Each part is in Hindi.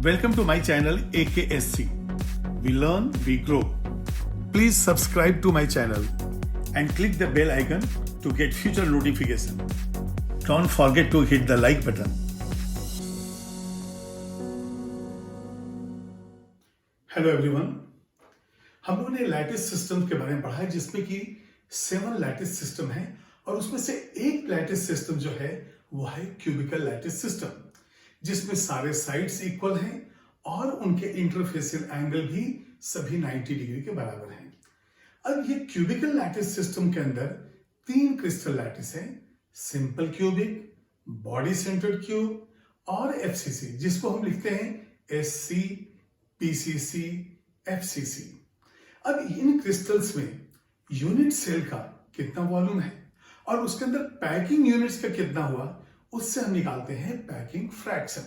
Welcome to my channel AKSC. We learn, we grow. Please subscribe to my channel and click the bell icon to get future notification. Don't forget to hit the like button. Hello everyone. हम लोगों ने लैटिस सिस्टम के बारे में पढ़ा है जिसमें कि 7 लैटिस सिस्टम है और उसमें से एक लैटिस सिस्टम जो है वो है क्यूबिकल लैटिस सिस्टम, जिसमें सारे साइड्स इक्वल हैं और उनके इंटरफेसियल एंगल भी सभी 90 डिग्री के बराबर हैं। अब ये क्यूबिकल लैटिस सिस्टम के अंदर 3 क्रिस्टल लैटिस हैं, simple cubic, body centred cube और एफसीसी, जिसको हम लिखते हैं एससी, पीसीसी, एफसीसी। अब इन क्रिस्टल्स में यूनिट सेल का कितना वॉल्यूम है और उसके अंदर पैकिंग यूनिट्स का कितना हुआ, उससे हम निकालते हैं पैकिंग फ्रैक्शन।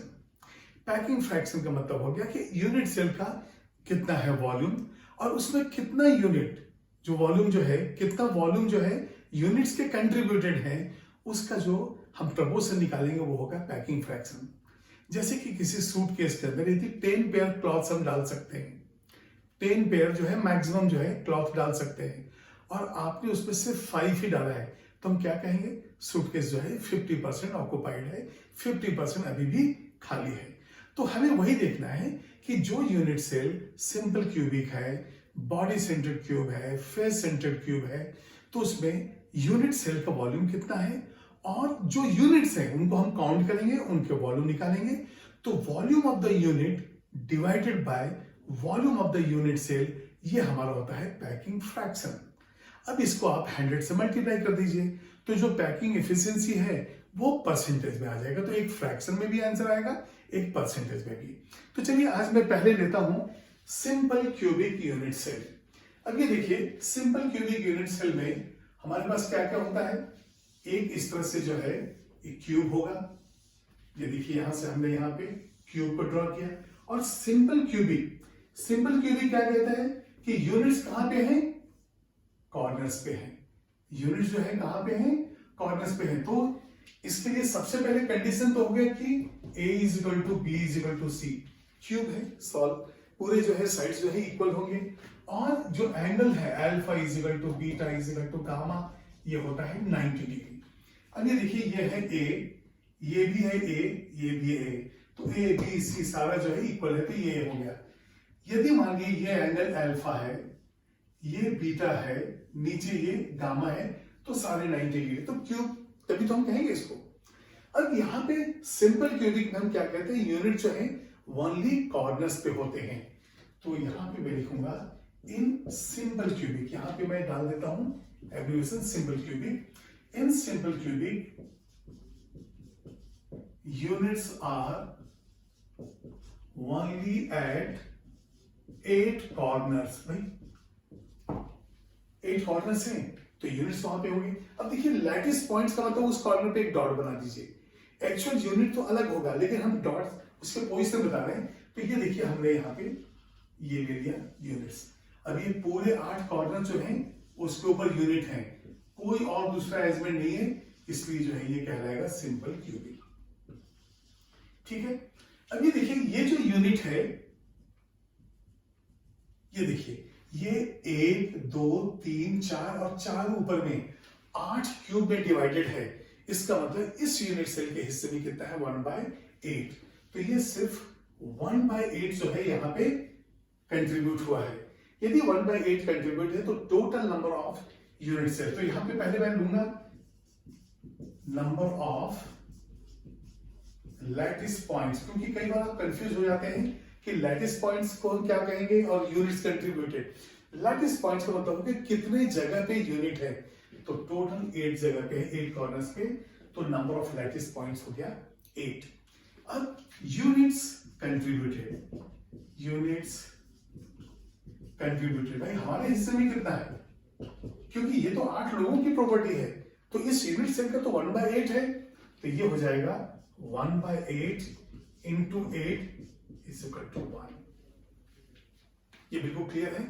पैकिंग फ्रैक्शन का मतलब हो गया कि यूनिट सेल का कितना है वॉल्यूम और उसमें कितना यूनिट जो वॉल्यूम जो है कितना वॉल्यूम जो है यूनिट्स के कंट्रीब्यूटेड है, उसका जो हम प्रपोर्शन निकालेंगे वो होगा पैकिंग फ्रैक्शन। जैसे कि किसी सूटकेस के अंदर यदि 10 पेयर क्लॉथ्स हम डाल सकते हैं, 10 पेयर जो है मैक्सिमम जो है क्लॉथ डाल सकते हैं और आपने उसमें सिर्फ 5 ही डाला है, तो हम क्या कहेंगे, सूटकेस जो है 50% ऑक्युपाइड है, 50% अभी भी खाली है। तो हमें वही देखना है कि जो यूनिट सेल सिंपल क्यूबिक है, बॉडी सेंटर्ड क्यूब है, फेस सेंटर्ड क्यूब है, तो उसमें यूनिट सेल का वॉल्यूम कितना है और जो यूनिट्स हैं उनको हम काउंट करेंगे, उनके वॉल्यूम निकालेंगे। तो volume of the unit divided by volume of the unit cell, ये हमारा होता है पैकिंग फ्रैक्शन। अब इसको आप 100 से मल्टीप्लाई कर दीजिए तो जो पैकिंग एफिशिएंसी है वो परसेंटेज में आ जाएगा। तो एक फ्रैक्शन में भी आंसर आएगा, एक परसेंटेज में भी। तो चलिए आज मैं पहले लेता हूं सिंपल क्यूबिक यूनिट सेल। अब ये देखिए, सिंपल क्यूबिक यूनिट सेल में हमारे पास क्या क्या होता है। एक इस तरह से जो है एक क्यूब होगा, ये देखिए यहां से हमने यहाँ पे क्यूब को ड्रॉ किया। और सिंपल क्यूबिक क्या कहता है कि यूनिट्स कहां पे हैं, कॉर्नर्स पे हैं। यूनिट्स जो है कहां पे हैं, कॉर्नर्स पे हैं। तो इसके लिए सबसे पहले कंडीशन तो हो गया कि a is equal to B is equal to C. Cube है, सॉल्व, पूरे जो है साइड्स जो है इक्वल होंगे और जो एंगल है alpha is equal to beta is equal to gamma, ये होता है 90 डिग्री। अब ये देखिए, ये है a, ये भी है a, ये भी है a, तो a b c सारा जो है इक्वल है, तो ये हो गया। यदि मान लीजिए ये एंगल अल्फा है, ये बीटा है, नीचे ये गामा है, तो सारे 90 डिग्री, तो क्यूब, तभी तो हम कहेंगे इसको। अब यहाँ पे सिंपल क्यूबिक में हम क्या कहते हैं, यूनिट जो है ओनली कॉर्नर्स पे होते हैं। तो यहाँ पे मैं लिखूंगा इन सिंपल क्यूबिक, यहाँ पे मैं डाल देता हूं abbreviation simple cubic. In simple cubic units are only at 8 corners. भाई 8 कॉर्नर्स हैं तो यूनिट्स वहां पे होंगे। अब देखिए लैटिस पॉइंट्स का मतलब उस कॉर्नर पे एक डॉट बना दीजिए। एक्चुअल यूनिट तो अलग होगा लेकिन हम डॉट उसके पोजीशन बता रहे हैं। तो ये देखिए हमने यहाँ पे ये ले लिया यूनिट्स। अब ये पूरे 8 कॉर्नर जो हैं उसके ऊपर यूनिट है, कोई और दूसरा अरेंजमेंट नहीं है, इसलिए जो है ये कहलाएगा सिंपल क्यूबिक। ठीक है। अब ये देखिए, ये जो यूनिट है, ये देखिए, ये 1 2 3 4 और 4 ऊपर में 8 क्यूब में डिवाइडेड है। इसका मतलब इस यूनिट सेल के हिस्से में कितना है, 1/8। तो ये सिर्फ 1/8 जो है यहाँ पे कंट्रीब्यूट हुआ है। यदि 1/8 कंट्रीब्यूट है तो total number of unit cell, तो यहाँ पे पहले मैं लूंगा नंबर ऑफ लैटिस पॉइंट्स, क्योंकि कई बार आप कंफ्यूज हो जाते हैं कि लैटिस पॉइंट्स को हम क्या कहेंगे और यूनिट्स कंट्रीब्यूटेड। लैटिस पॉइंट्स का मतलब है कितने जगह पे यूनिट है, तो टोटल 8 जगह पे, 8 कॉर्नर्स पे, तो नंबर ऑफ लैटिस पॉइंट्स हो गया 8। अब यूनिट्स कंट्रीब्यूटेड, भाई हमारे हिस्से में कितना है, क्योंकि ये तो 8 लोगों की प्रॉपर्टी है, तो इस यूनिट सेल का तो 1/8 है, तो ये हो जाएगा 1/8 इंटू 8 इज इक्वल टू 1। ये बिल्कुल क्लियर है।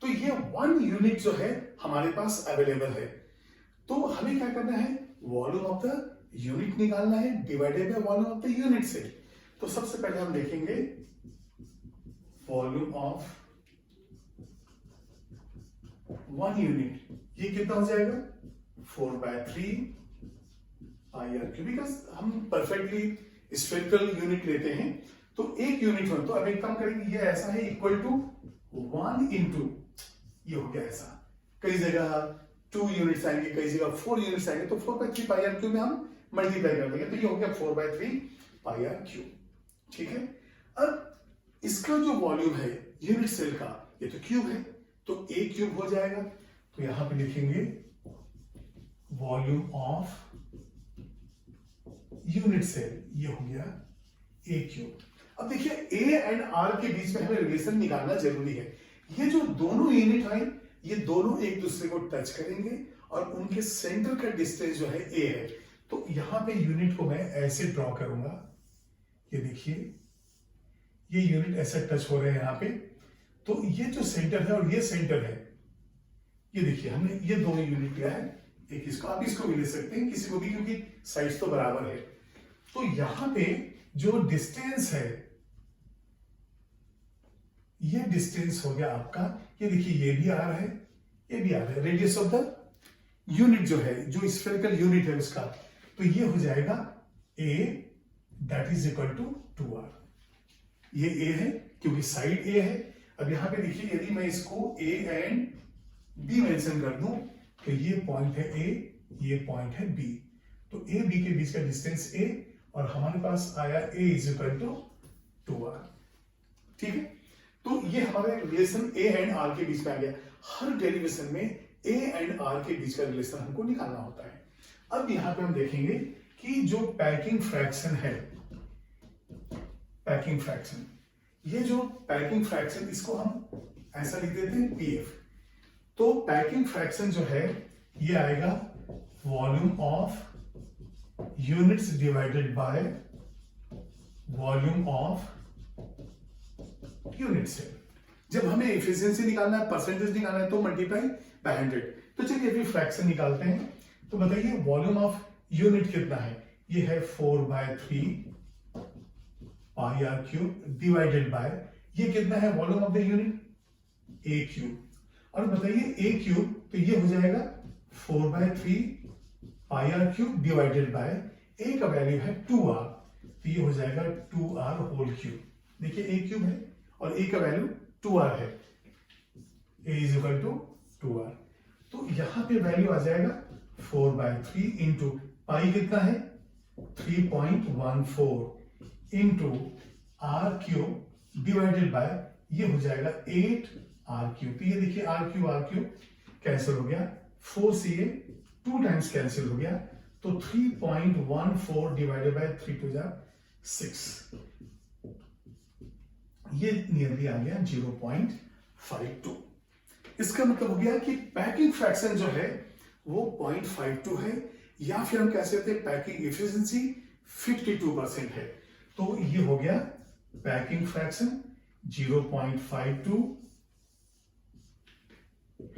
तो ये 1 यूनिट जो है हमारे पास अवेलेबल है, तो हमें क्या करना है, वॉल्यूम ऑफ द यूनिट निकालना है divided by volume of the unit cell. तो सबसे पहले हम देखेंगे वॉल्यूम ऑफ 1 यूनिट, ये कितना हो जाएगा 4/3 पाई आर क्यूब। बिकॉज हम परफेक्टली स्फेरिकल यूनिट लेते हैं तो एक यूनिट हो, तो अब एक काम करेंगे, ये ऐसा है इक्वल टू 1 इंटू, ये हो गया ऐसा, कई जगह 2 यूनिट्स आएंगे, कई जगह 4 यूनिट्स आएंगे, तो 4/3 पाई आर क्यूब में हम मल्टीप्लाई कर देंगे, तो ये हो गया 4/3 पाई आर क्यूब। ठीक है, अब इसका जो वॉल्यूम है यूनिट सेल का, ये तो क्यूब है, तो ए क्यूब हो जाएगा, तो यहां पे लिखेंगे वॉल्यूम ऑफ यूनिट सेल, ये हो गया ए क्यूब। अब देखिए ए एंड आर के बीच में हमें रिलेशन निकालना जरूरी है। ये जो दोनों यूनिट है, ये दोनों एक दूसरे को टच करेंगे और उनके सेंटर का डिस्टेंस जो है ए है, तो यहां पे यूनिट को मैं ऐसे ड्रॉ करूंगा, ये देखिए ये यूनिट ऐसे टच हो रहे हैं यहां पे, तो ये जो सेंटर है और ये सेंटर है, ये देखिए हमने ये दोनों यूनिट लिया है, एक इसको, आप इसको भी ले सकते हैं किसी को भी, क्योंकि साइज तो बराबर है। तो यहां पे जो डिस्टेंस है, ये डिस्टेंस हो गया आपका, ये देखिए ये भी आ रहा है, ये भी आ रहा है, रेडियस ऑफ द यूनिट जो है, जो स्फेरिकल यूनिट है उसका, तो ये हो जाएगा a that is equal to 2r। ये a है क्योंकि साइड a है। अब यहां पे देखिए यदि मैं इसको a एंड b मेंशन कर दूं, तो ये पॉइंट है a, ये पॉइंट है b, तो a b के बीच का डिस्टेंस a, और हमारे पास आया a is equal to 2r। ठीक है, तो ये हमारे रिलेशन a एंड r के बीच में आ गया। हर डेरिवेशन में a एंड r के बीच का रिलेशन हमको निकालना होता है। अब यहां पे हम देखेंगे कि जो पैकिंग फ्रैक्शन है, पैकिंग फ्रैक्शन, ये जो पैकिंग फ्रैक्शन, इसको हम ऐसा लिख देते हैं pf। तो पैकिंग फ्रैक्शन जो है ये आएगा volume of units divided by volume of unit cell. जब हमें एफिशिएंसी निकालना है, परसेंटेज निकालना है, तो मल्टीप्लाई बाय 100। तो चलिए अभी फ्रैक्शन निकालते हैं। तो बताइए वॉल्यूम ऑफ यूनिट कितना है, ये है 4/3 पाई आर क्यूब डिवाइडेड बाय, ये कितना है volume of the unit A cube, और बताइए ए क्यूब, तो ये हो जाएगा 4/3 पाई आर क्यूब डिवाइडेड बाय, ए का वैल्यू है 2r, तो ये हो जाएगा 2r होल क्यूब। देखिए ए क्यूब है और ए का वैल्यू 2r है, a is equal to 2r, तो यहां पे वैल्यू आ जाएगा 4/3 इंटू पाई कितना है 3.14 into R cube divided by, ये हो जाएगा 8r क्यूब। तो ये देखिए r क्यूब कैंसिल हो गया, 4 से ये 2 टाइम्स कैंसिल हो गया, तो 3.14 डिवाइडेड बाय 3 to 6, ये नियरली आ गया 0.52। इसका मतलब हो गया कि पैकिंग फ्रैक्शन जो है वो 0.52 है, या फिर हम कह सकते हैं पैकिंग एफिशिएंसी 52% है। तो ये हो गया packing fraction 0.52,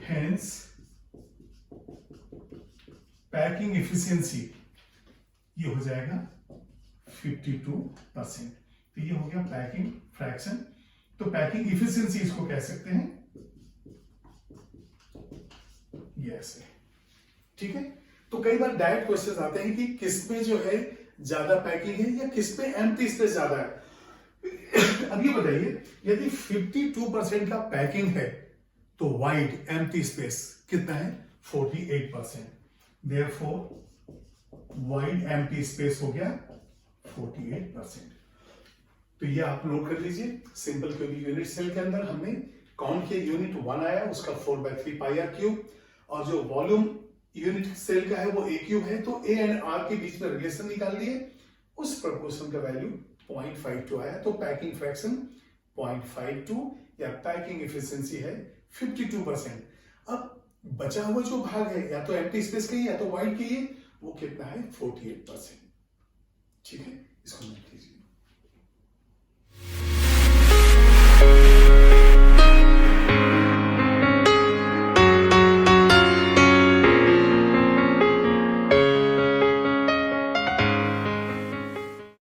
hence packing efficiency ये हो जाएगा 52%। तो ये हो गया पैकिंग फ्रैक्शन। तो पैकिंग एफिशिएंसी इसको कह सकते हैं ये ऐसे, ठीक है। तो कई बार डायरेक्ट क्वेश्चन आते हैं कि किस में जो है ज्यादा पैकिंग है या किस में एम्प्टी स्पेस ज्यादा है। अब ये बताइए यदि 52% का पैकिंग है तो वाइड एम्प्टी स्पेस कितना है 48%, देयरफॉर वाइड एम्प्टी स्पेस हो गया 48%। तो ये आप नोट कर लीजिए, सिंपल क्यूबिक यूनिट सेल के अंदर हमने कौन के यूनिट 1 आया उसका 4/3 पाई आर क्यूब, और जो वॉल्यूम यूनिट सेल का है वो ए क्यूब है, तो ए एंड आर के बीच में रिलेशन निकाल लिए, उस प्रपोर्शन का वैल्यू 0.52 आया, तो पैकिंग फ्रैक्शन 0.52 या पैकिंग एफिशिएंसी है 52%। अब बचा हुआ जो भाग है या तो एम्प्टी स्पेस का ही या तो वाइड की, वो कितना है 48%। ठीक है।